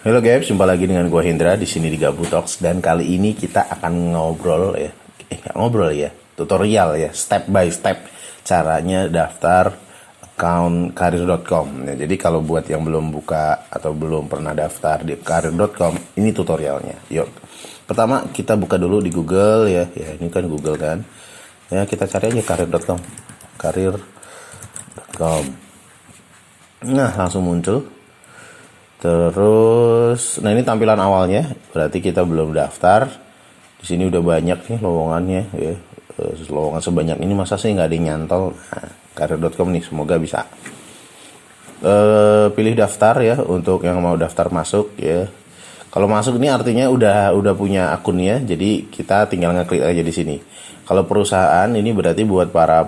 Halo guys, jumpa lagi dengan gua Hendra di sini di Gabut Talks, dan kali ini kita akan ngobrol ya. Ngobrol ya, tutorial ya, step by step caranya daftar account karir.com. Ya, jadi kalau buat yang belum buka atau belum pernah daftar di karir.com, ini tutorialnya. Yuk. Pertama kita buka dulu di Google ya. Ya, ini kan Google kan. Ya, kita cari aja karir.com. Karir.com. Nah, langsung muncul. Terus, nah ini tampilan awalnya, berarti kita belum daftar. Di sini udah banyak nih lowongannya ya. Lowongan sebanyak ini masa sih nggak ada yang nyantol. Nah, karir.com nih, semoga bisa. Pilih daftar ya untuk yang mau daftar masuk ya. Kalau masuk ini artinya udah punya akunnya, jadi kita tinggal ngeklik aja di sini. Kalau perusahaan ini berarti buat para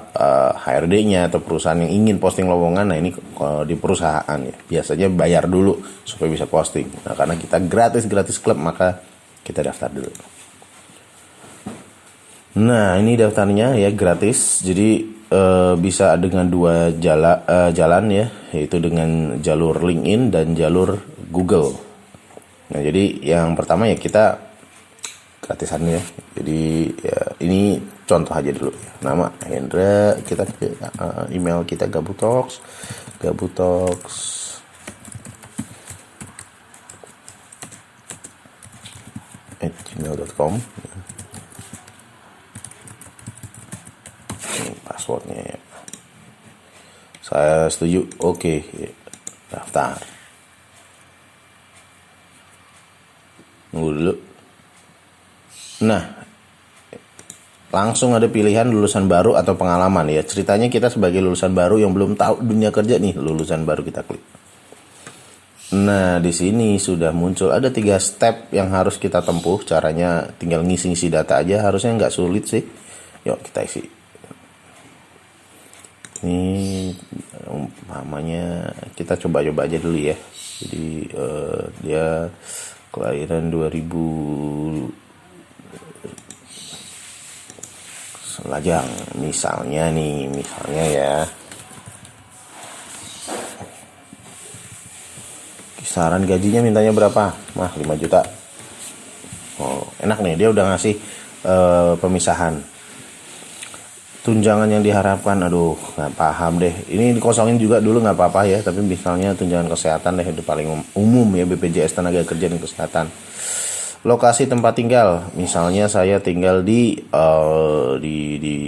HRD-nya atau perusahaan yang ingin posting lowongan. Nah ini di perusahaan ya, biasanya bayar dulu supaya bisa posting. Nah karena kita gratis klub, maka kita daftar dulu. Nah ini daftarnya ya, gratis. Jadi bisa dengan dua jalan ya, yaitu dengan jalur LinkedIn dan jalur Google. Nah jadi yang pertama ya kita gratisan ya. Jadi ya, ini contoh aja dulu ya. Nama Hendra, kita email kita gabutalks @gmail.com. Ini passwordnya ya. Saya setuju. Oke, daftar. Nunggu dulu. Nah, langsung ada pilihan lulusan baru atau pengalaman ya. Ceritanya kita sebagai lulusan baru yang belum tahu dunia kerja nih, lulusan baru kita klik. Nah, di sini sudah muncul ada 3 step yang harus kita tempuh. Caranya tinggal ngisi-ngisi data aja, harusnya nggak sulit sih. Yuk kita isi. Ini umpamanya kita coba-coba aja dulu ya. Jadi dia kelahiran 2000 Lajang misalnya ya, kisaran gajinya mintanya berapa? 5 juta. Oh enak nih, dia udah ngasih pemisahan. Tunjangan yang diharapkan, aduh nggak paham deh. Ini dikosongin juga dulu nggak apa-apa ya, tapi misalnya tunjangan kesehatan deh, itu paling umum ya, BPJS tenaga kerja dan kesehatan. Lokasi tempat tinggal, misalnya saya tinggal di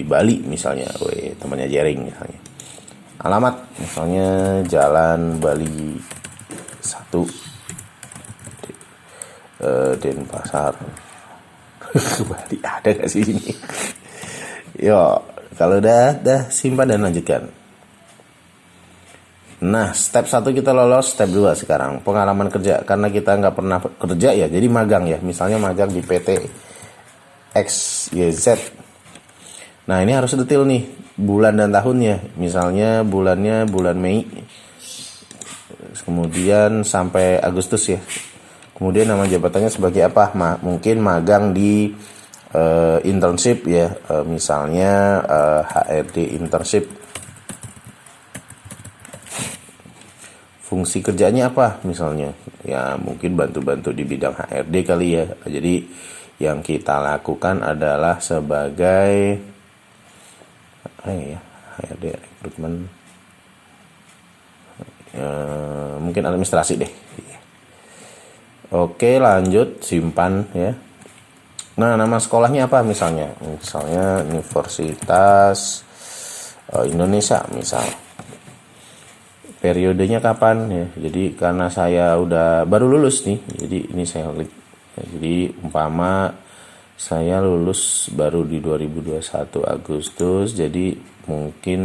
Bali misalnya, temannya Jering misalnya. Alamat misalnya Jalan Bali 1 Denpasar. Bali ada nggak sih ini? Yo, kalau udah simpan dan lanjutkan. Nah, step 1 kita lolos, step 2 sekarang pengalaman kerja. Karena kita nggak pernah kerja ya, jadi magang ya. Misalnya magang di PT XYZ. Nah, ini harus detail nih, bulan dan tahunnya. Misalnya bulannya bulan Mei, kemudian sampai Agustus ya. Kemudian nama jabatannya sebagai apa? Mungkin magang di internship ya, misalnya HRD internship. Fungsi kerjanya apa misalnya? Ya mungkin bantu-bantu di bidang HRD kali ya. Jadi yang kita lakukan adalah sebagai HRD rekrutmen, mungkin administrasi deh. Oke, lanjut, simpan ya. Nah, nama sekolahnya apa misalnya? Misalnya Universitas Indonesia misal. Periodenya kapan ya? Jadi karena saya udah baru lulus nih, jadi ini saya klik. Jadi umpama saya lulus baru di 2021 Agustus, jadi mungkin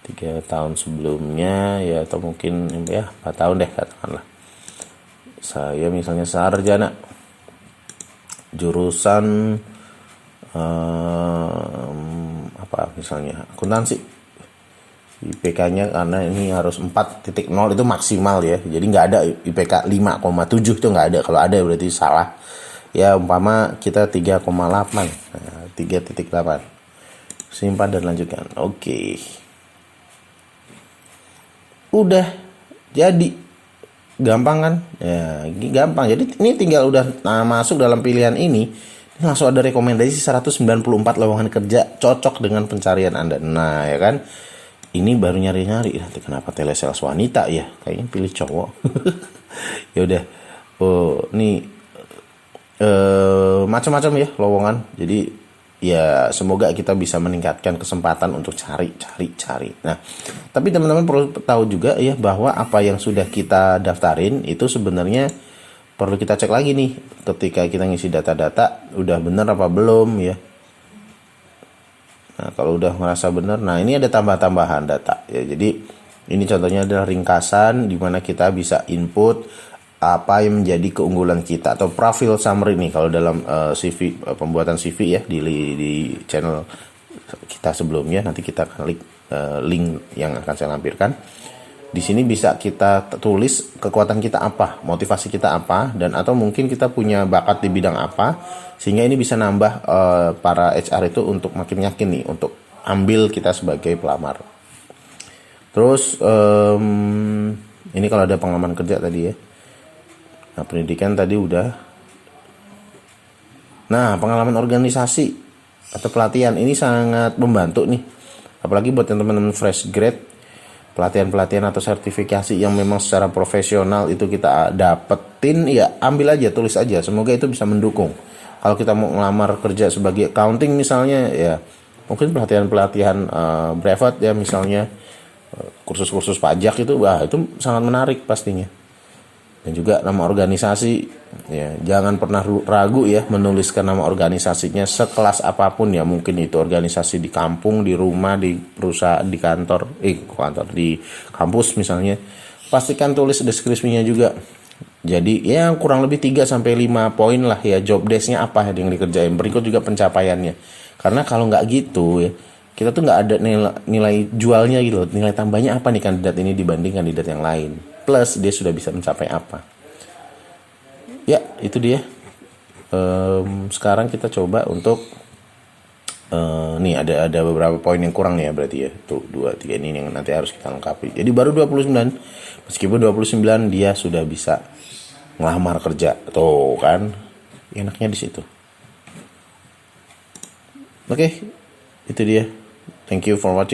3 tahun sebelumnya ya, atau mungkin ya 4 tahun deh katakanlah. Saya misalnya sarjana jurusan apa misalnya akuntansi. IPK-nya karena ini harus 4.0 itu maksimal ya. Jadi nggak ada IPK 5,7 itu nggak ada. Kalau ada berarti salah. Ya umpama kita 3,8. Nah, 3.8. Simpan dan lanjutkan. Oke. Udah jadi. Gampang kan? Ya, gampang. Jadi ini tinggal udah masuk dalam pilihan ini langsung ada rekomendasi 194 lowongan kerja cocok dengan pencarian Anda. Nah, ya kan? Ini baru nyari-nyari. Nanti kenapa telesales wanita ya? Kayaknya pilih cowok. Ya udah. Oh, ini macam-macam ya lowongan. Jadi ya semoga kita bisa meningkatkan kesempatan untuk cari. Nah, tapi teman-teman perlu tahu juga ya bahwa apa yang sudah kita daftarin itu sebenarnya perlu kita cek lagi nih ketika kita ngisi data-data udah bener apa belum ya. Nah, kalau udah merasa benar, nah ini ada tambah-tambahan data ya. Jadi ini contohnya adalah ringkasan di mana kita bisa input apa yang menjadi keunggulan kita atau profil summary nih kalau dalam CV pembuatan CV ya di channel kita sebelumnya. Nanti kita akan link yang akan saya lampirkan. Di sini bisa kita tulis kekuatan kita apa, motivasi kita apa, dan atau mungkin kita punya bakat di bidang apa, sehingga ini bisa nambah para HR itu untuk makin yakin nih untuk ambil kita sebagai pelamar. Terus ini kalau ada pengalaman kerja tadi ya. Nah, pendidikan tadi udah. Nah, pengalaman organisasi atau pelatihan ini sangat membantu nih. Apalagi buat teman-teman fresh grade, pelatihan-pelatihan atau sertifikasi yang memang secara profesional itu kita dapetin, ya ambil aja, tulis aja. Semoga itu bisa mendukung. Kalau kita mau ngelamar kerja sebagai accounting misalnya, ya mungkin pelatihan-pelatihan brevet ya misalnya, kursus-kursus pajak itu, wah itu sangat menarik pastinya. Dan juga nama organisasi, ya jangan pernah ragu ya menuliskan nama organisasinya sekelas apapun ya, mungkin itu organisasi di kampung, di rumah, di perusahaan, di kantor, di kampus misalnya. Pastikan tulis deskripsinya juga. Jadi ya kurang lebih 3-5 poin lah ya, job desk-nya apa yang dikerjain, berikut juga pencapaiannya. Karena kalau nggak gitu ya, kita tuh nggak ada nilai jualnya gitu, nilai tambahnya apa nih kandidat ini dibanding kandidat yang lain. Plus dia sudah bisa mencapai apa. Ya itu dia. Sekarang kita coba untuk nih ada beberapa poin yang kurang ya berarti ya. Tuh 2, 3 ini yang nanti harus kita lengkapi. Jadi baru 29. Meskipun 29 dia sudah bisa ngelamar kerja. Tuh kan. Enaknya di situ. Oke. Itu dia. Thank you for watching.